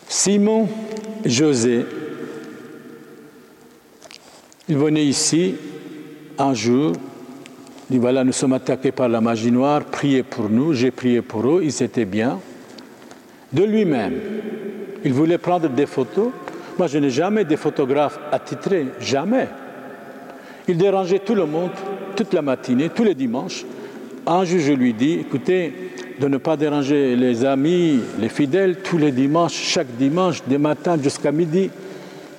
Simon José, il venait ici un jour, il dit voilà, nous sommes attaqués par la magie noire, priez pour nous, j'ai prié pour eux, ils étaient bien. De lui-même, il voulait prendre des photos. Moi, je n'ai jamais des photographes attitrés, jamais. Il dérangeait tout le monde, toute la matinée, tous les dimanches. Un jour, je lui dis, écoutez, de ne pas déranger les amis, les fidèles, tous les dimanches, chaque dimanche, du matin jusqu'à midi.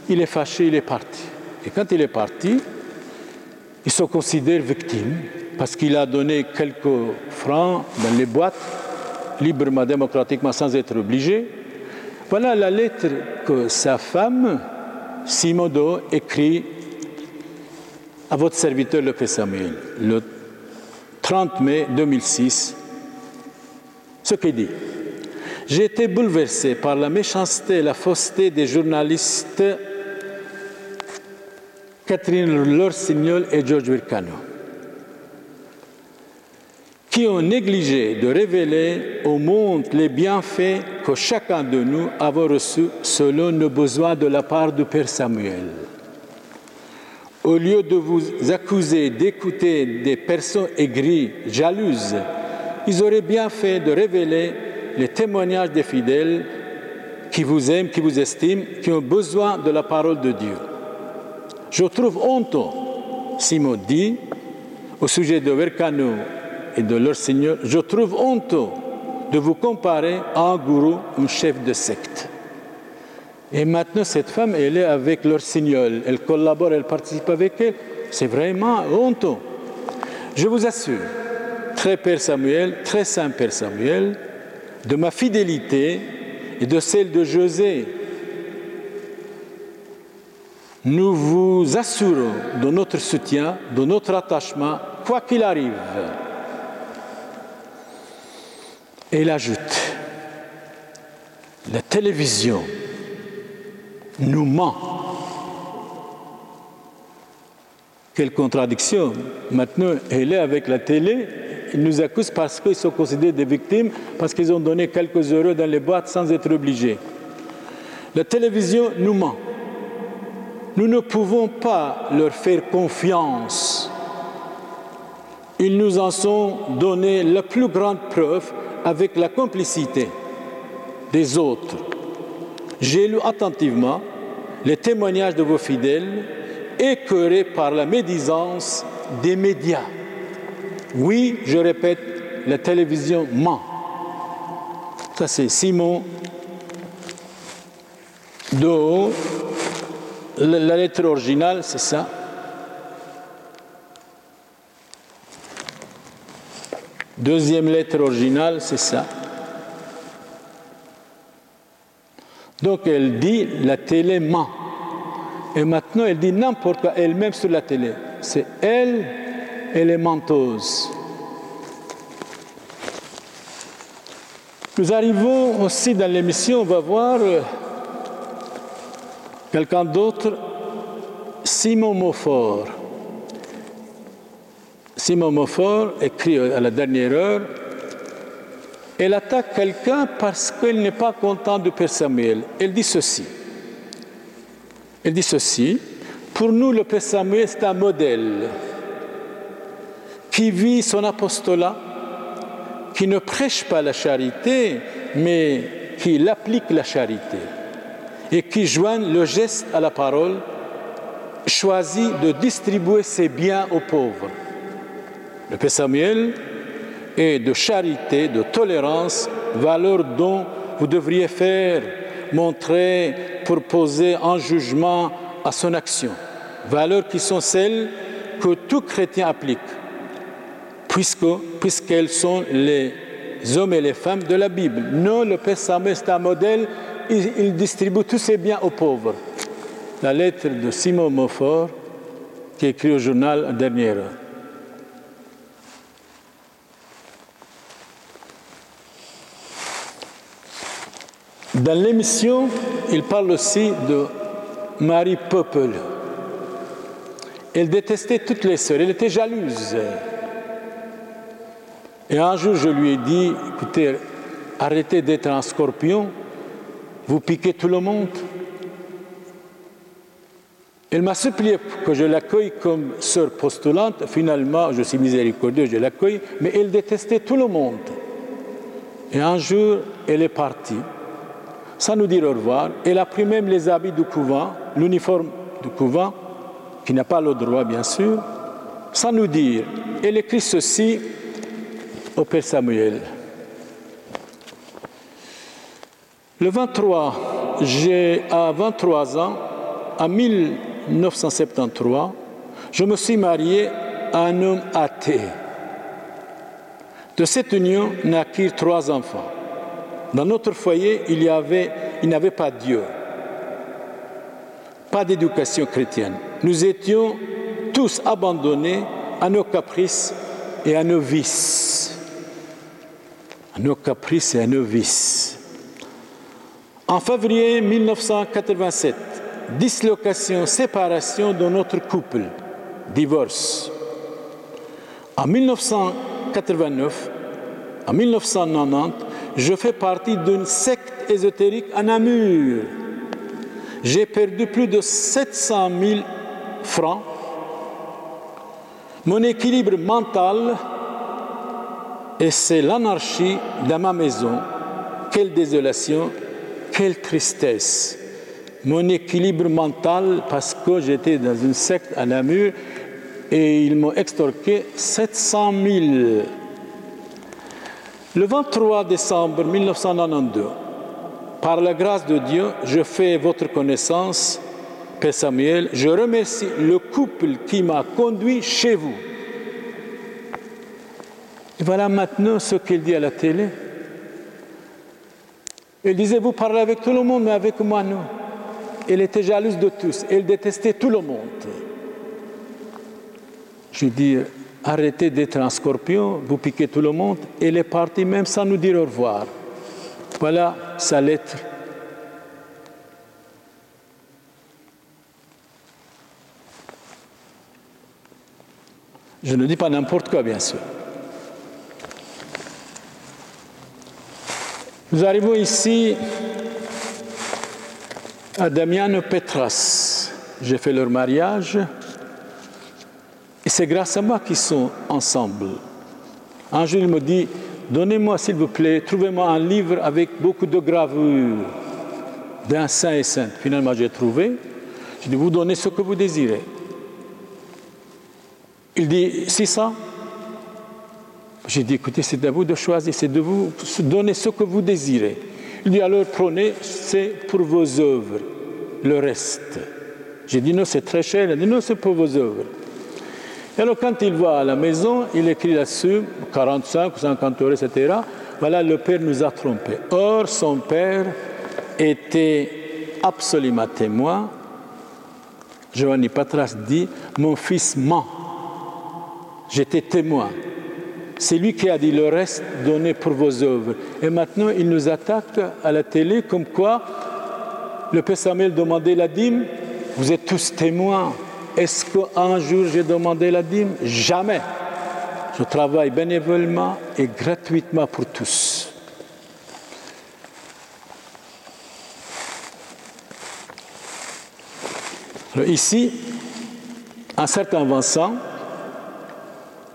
Il est fâché, il est parti. Et quand il est parti, il se considère victime parce qu'il a donné quelques francs dans les boîtes, librement, démocratiquement, sans être obligé. Voilà la lettre que sa femme, Simodo, écrit à votre serviteur le Père Samuel, le 30 mai 2006. Ce qu'il dit. J'ai été bouleversé par la méchanceté et la fausseté des journalistes Catherine Lorsignol et George Vircano, qui ont négligé de révéler au monde les bienfaits que chacun de nous avons reçus selon nos besoins de la part du Père Samuel. Au lieu de vous accuser d'écouter des personnes aigries, jalouses, ils auraient bien fait de révéler les témoignages des fidèles qui vous aiment, qui vous estiment, qui ont besoin de la parole de Dieu. Je trouve honteux, Simon dit, au sujet de Vircano et de leur Seigneur, je trouve honteux de vous comparer à un gourou, un chef de secte. Et maintenant, cette femme, elle est avec leur Seigneur, elle collabore, elle participe avec elle. C'est vraiment honteux. Je vous assure, très Père Samuel, très Saint Père Samuel, de ma fidélité et de celle de José, nous vous assurons de notre soutien, de notre attachement, quoi qu'il arrive. Et il ajoute, la télévision nous ment. Quelle contradiction. Maintenant, elle est avec la télé, ils nous accusent parce qu'ils sont considérés des victimes, parce qu'ils ont donné quelques euros dans les boîtes sans être obligés. La télévision nous ment. Nous ne pouvons pas leur faire confiance. Ils nous en sont donné la plus grande preuve avec la complicité des autres. J'ai lu attentivement les témoignages de vos fidèles écœurés par la médisance des médias. Oui, je répète, la télévision ment. Ça, c'est Simon Do. La lettre originale, c'est ça. Deuxième lettre originale, c'est ça. Donc, elle dit, la télé ment. Et maintenant, elle dit n'importe quoi, elle-même sur la télé. C'est elle est menteuse. Nous arrivons aussi dans l'émission, on va voir quelqu'un d'autre, Simon Montfort. Simon Montfort écrit à la dernière heure, elle attaque quelqu'un parce qu'elle n'est pas contente du Père Samuel. Elle dit ceci. Pour nous, le Père Samuel, c'est un modèle qui vit son apostolat, qui ne prêche pas la charité, mais qui applique la charité et qui joint le geste à la parole, choisit de distribuer ses biens aux pauvres. Le Père Samuel est de charité, de tolérance, valeur dont vous devriez faire montrer pour poser un jugement à son action. Valeurs qui sont celles que tout chrétien applique, puisqu'elles sont les hommes et les femmes de la Bible. Non, le Père Samuel, c'est un modèle, il distribue tous ses biens aux pauvres. La lettre de Simon Montfort, qui est écrite au journal à dernière heure. Dans l'émission, il parle aussi de Marie Popel. Elle détestait toutes les sœurs, elle était jalouse. Et un jour, je lui ai dit, écoutez, arrêtez d'être un scorpion, vous piquez tout le monde. Elle m'a supplié que je l'accueille comme sœur postulante. Finalement, je suis miséricordieux, je l'accueille, mais elle détestait tout le monde. Et un jour, elle est partie, sans nous dire au revoir. Elle a pris même les habits du couvent, l'uniforme du couvent, qui n'a pas le droit, bien sûr, sans nous dire. Elle écrit ceci au Père Samuel. Le 23, à 23 ans, en 1973, je me suis marié à un homme athée. De cette union naquirent 3 enfants. Dans notre foyer, il n'y avait pas Dieu, pas d'éducation chrétienne. Nous étions tous abandonnés à nos caprices et à nos vices. À nos caprices et à nos vices. En février 1987, dislocation, séparation de notre couple, divorce. En 1989, en 1990, je fais partie d'une secte ésotérique à Namur. J'ai perdu plus de 700 000 francs. Mon équilibre mental, et c'est l'anarchie dans ma maison. Quelle désolation, quelle tristesse. Mon équilibre mental, parce que j'étais dans une secte à Namur et ils m'ont extorqué 700 000. Le 23 décembre 1992, par la grâce de Dieu, je fais votre connaissance, Père Samuel. Je remercie le couple qui m'a conduit chez vous. Et voilà maintenant ce qu'il dit à la télé. Il disait, vous parlez avec tout le monde, mais avec moi, non. Elle était jalouse de tous. Elle détestait tout le monde. Je dis, arrêtez d'être un scorpion, vous piquez tout le monde. Elle est partie même sans nous dire au revoir. Voilà sa lettre. Je ne dis pas n'importe quoi, bien sûr. Nous arrivons ici à Damiano Petras. J'ai fait leur mariage et c'est grâce à moi qu'ils sont ensemble. Un jour, il me dit, donnez-moi, s'il vous plaît, trouvez-moi un livre avec beaucoup de gravures d'un saint et sainte. Finalement, j'ai trouvé. Je dis, vous donnez ce que vous désirez. Il dit, c'est ça. J'ai dit, écoutez, c'est à vous de choisir, c'est de vous donner ce que vous désirez. Il dit, alors prenez, c'est pour vos œuvres, le reste. J'ai dit, non, c'est très cher. Il a dit, non, c'est pour vos œuvres. Et alors, quand il va à la maison, il écrit là-dessus, 45 ou 50 euros, etc. Voilà, le père nous a trompés. Or, son père était absolument témoin. Giovanni Patras dit, mon fils ment. J'étais témoin. C'est lui qui a dit le reste, donnez pour vos œuvres. Et maintenant, il nous attaque à la télé comme quoi le Père Samuel demandait la dîme. Vous êtes tous témoins. Est-ce qu'un jour j'ai demandé la dîme? Jamais. Je travaille bénévolement et gratuitement pour tous. Alors ici, un certain Vincent,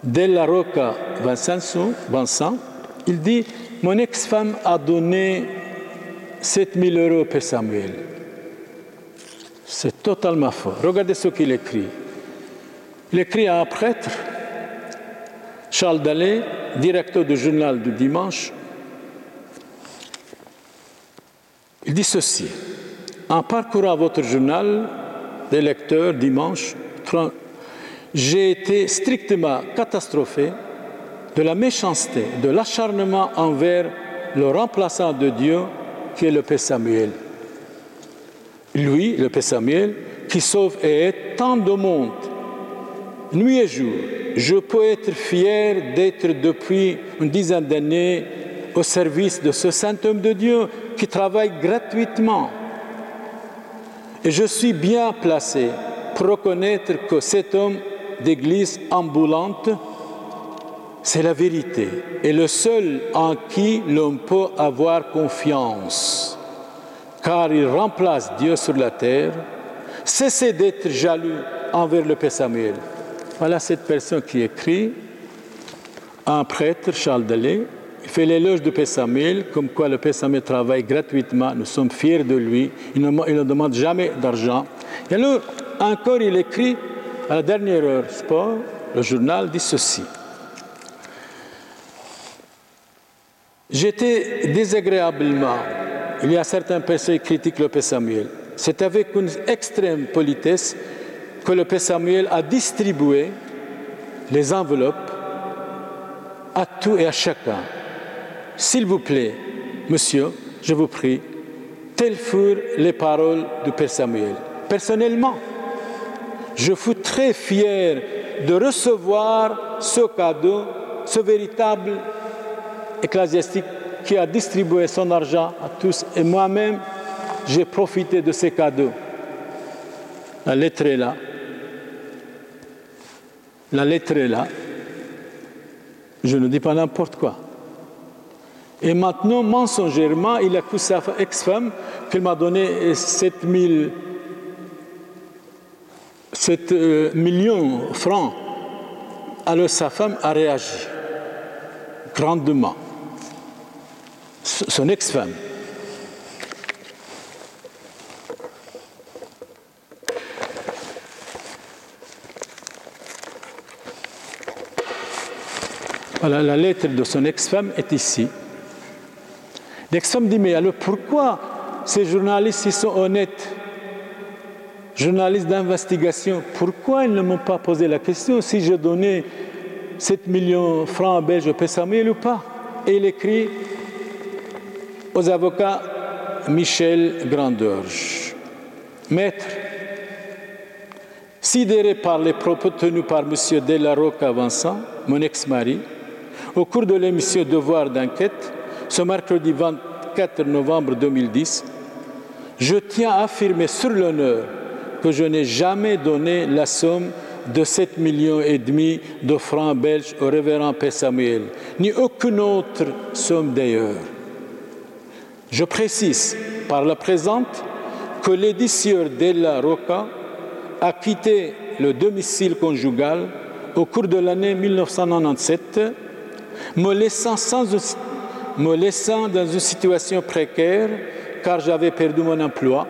Della Rocca Vincent, il dit, mon ex-femme a donné 7 000 euros au Père Samuel. C'est totalement faux. Regardez ce qu'il écrit. Il écrit à un prêtre, Charles Dallet, directeur du journal du dimanche. Il dit ceci. En parcourant votre journal des lecteurs dimanche, j'ai été strictement catastrophé de la méchanceté, de l'acharnement envers le remplaçant de Dieu qui est le Père Samuel. Lui, le Père Samuel, qui sauve et aide tant de monde, nuit et jour. Je peux être fier d'être depuis une dizaine d'années au service de ce saint homme de Dieu qui travaille gratuitement. Et je suis bien placé pour reconnaître que cet homme d'église ambulante, c'est la vérité et le seul en qui l'on peut avoir confiance. car il remplace Dieu sur la terre. Cessez d'être jaloux envers le Père Samuel. Voilà cette personne qui écrit, un prêtre, Charles Delay, il fait l'éloge du Père Samuel, comme quoi le Père Samuel travaille gratuitement, nous sommes fiers de lui, il ne demande jamais d'argent. Et alors, encore, il écrit, à la dernière heure, sport, le journal dit ceci. J'étais désagréablement, il y a certaines personnes qui critiquent le Père Samuel. C'est avec une extrême politesse que le Père Samuel a distribué les enveloppes à tout et à chacun. S'il vous plaît, monsieur, je vous prie, telles furent les paroles du Père Samuel. Personnellement, je fus très fier de recevoir ce cadeau, ce véritable ecclésiastique qui a distribué son argent à tous. Et moi-même, j'ai profité de ces cadeaux. La lettre est là. La lettre est là. Je ne dis pas n'importe quoi. Et maintenant, mensongèrement, il accuse sa ex-femme qu'elle m'a donné 7 millions de francs. Alors sa femme a réagi grandement. Son ex-femme. Voilà, la lettre de son ex-femme est ici. L'ex-femme dit, mais alors pourquoi ces journalistes, ils sont honnêtes, journalistes d'investigation, pourquoi ils ne m'ont pas posé la question si je donnais 7 millions de francs belges au Père Samuel ou pas? Et il écrit aux avocats Michel Grandorge. Maître, sidéré par les propos tenus par M. Della Rocca Vincent, mon ex-mari, au cours de l'émission Devoir d'enquête, ce mercredi 24 novembre 2010, je tiens à affirmer sur l'honneur que je n'ai jamais donné la somme de 7,5 millions de francs belges au révérend Père Samuel, ni aucune autre somme d'ailleurs. Je précise par la présente que l'éditeur Della Rocca a quitté le domicile conjugal au cours de l'année 1997, me laissant dans une situation précaire car j'avais perdu mon emploi.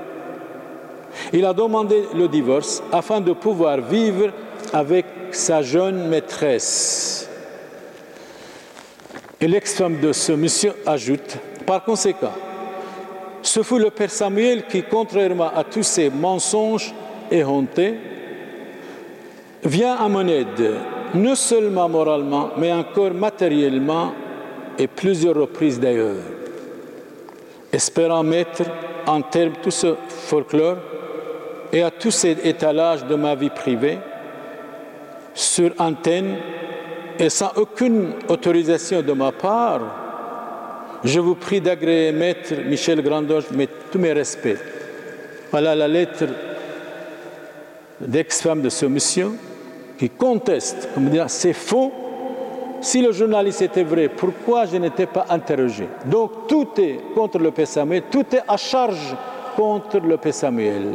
Il a demandé le divorce afin de pouvoir vivre avec sa jeune maîtresse. Et l'ex-femme de ce monsieur ajoute, par conséquent, ce fut le Père Samuel qui, contrairement à tous ces mensonges éhontés, vient à mon aide, non seulement moralement, mais encore matériellement, et plusieurs reprises d'ailleurs. Espérant mettre en terme tout ce folklore et à tous ces étalages de ma vie privée, sur antenne et sans aucune autorisation de ma part, je vous prie d'agréer, Maître Michel Grandorge, tous mes respects. Voilà la lettre d'ex-femme de ce monsieur qui conteste, comme dire, c'est faux. Si le journaliste était vrai, pourquoi je n'étais pas interrogé? Donc tout est contre le Père Samuel, tout est à charge contre le Père Samuel.